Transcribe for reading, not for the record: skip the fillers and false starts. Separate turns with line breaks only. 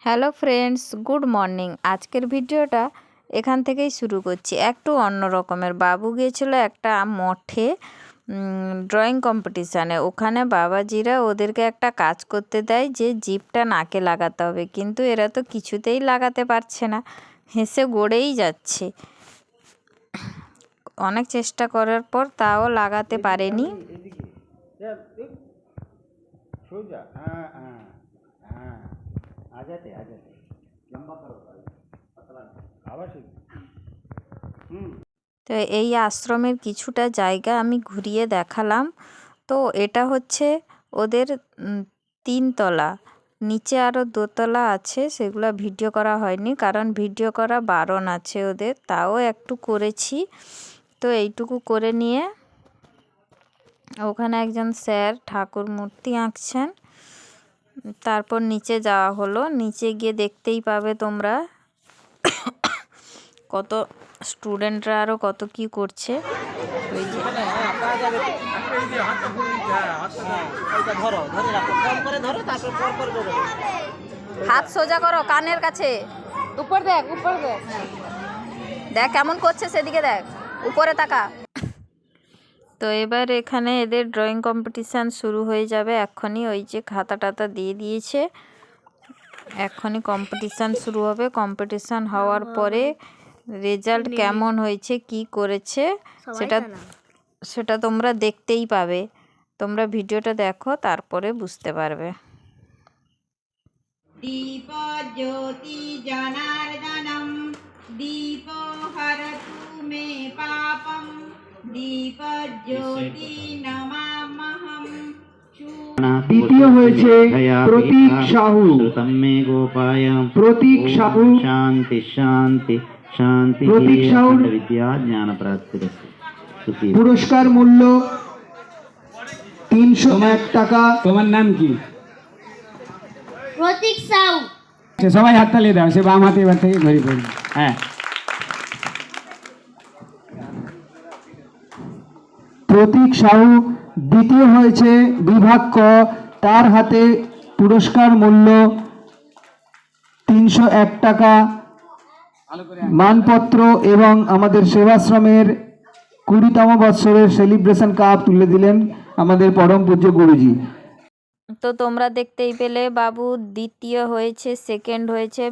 Hello friends, good morning. আজকের ভিডিওটা এখান থেকেই শুরু করছি। একটু অন্য রকমের। বাবু গিয়েছিল একটা মঠে ড্রয়িং কম্পিটিশানে। ওখানে বাবাজিরা ওদেরকে একটা কাজ করতে দেয় যে জিভটা নাকে লাগাতে হবে, কিন্তু এরা তো কিছুতেই লাগাতে পারছে না, হেসে গড়েই যাচ্ছে। অনেক চেষ্টা করার পর তাও লাগাতে পারেনি। তো এই আশ্রমের কিছুটা জায়গা আমি ঘুরিয়ে দেখালাম। তো এটা হচ্ছে ওদের 3 তলা, নিচে আরও 2 তলা আছে, সেগুলো ভিডিও করা হয়নি কারণ ভিডিও করা বারণ আছে ওদের, তাও একটু করেছি। তো এইটুকু করে নিয়ে ওখানে একজন স্যার ঠাকুর মূর্তি আঁকছেন। তারপর নিচে যাওয়া হলো। নিচে গিয়ে দেখতেই পাবে তোমরা কত স্টুডেন্টরা আরও কত কি করছে। ওই যে হাত সোজা করো কানের কাছে, উপর দেখ, উপর দেখ, দেখ কেমন করছে, সেদিকে দেখ, উপরে তাকা। তো এবার এখানে এদের ড্রয়িং কম্পিটিশান শুরু হয়ে যাবে এক্ষুনি। ওই যে খাতা টাতা দিয়ে দিয়েছে, এক্ষুনি কম্পিটিশান শুরু হবে। কম্পিটিশান হওয়ার পরে রেজাল্ট কেমন হয়েছে, কি করেছে, সেটা তোমরা দেখতেই পাবে। তোমরা ভিডিওটা দেখো, তারপরে বুঝতে পারবে।
দীপ জ্যোতি জনার্দনম দীপ হরতু মে পাপম দীপ জ্যোতি নমামহম।
দ্বিতীয় হয়েছে প্রতীক সাহু। প্রতীক সাহু,
শান্তি শান্তি শান্তি।
প্রতীক সাহু
বিদ্যা জ্ঞান প্রাপ্তি।
পুরস্কার মূল্য 301 টাকা।
তোমার নাম কি?
প্রতীক সাহু।
সবাই হাততালি দাও। সে বাম হাতে এবার থেকে ঘড়ি পড়বে। হ্যাঁ,
প্রতীক সাহু দ্বিতীয় হয়েছে বিভাগ ক। তার হাতে পুরস্কার মূল্য 301 টাকা, মানপত্র এবং আমাদের সেবাশ্রমের 20তম বৎসরের সেলিব্রেশন কাপ তুলে দিলেন আমাদের পরম পূজ্য গুরুজি।
তো তোমরা দেখতেই পেলে বাবু দ্বিতীয় হয়েছে, সেকেন্ড হয়েছে,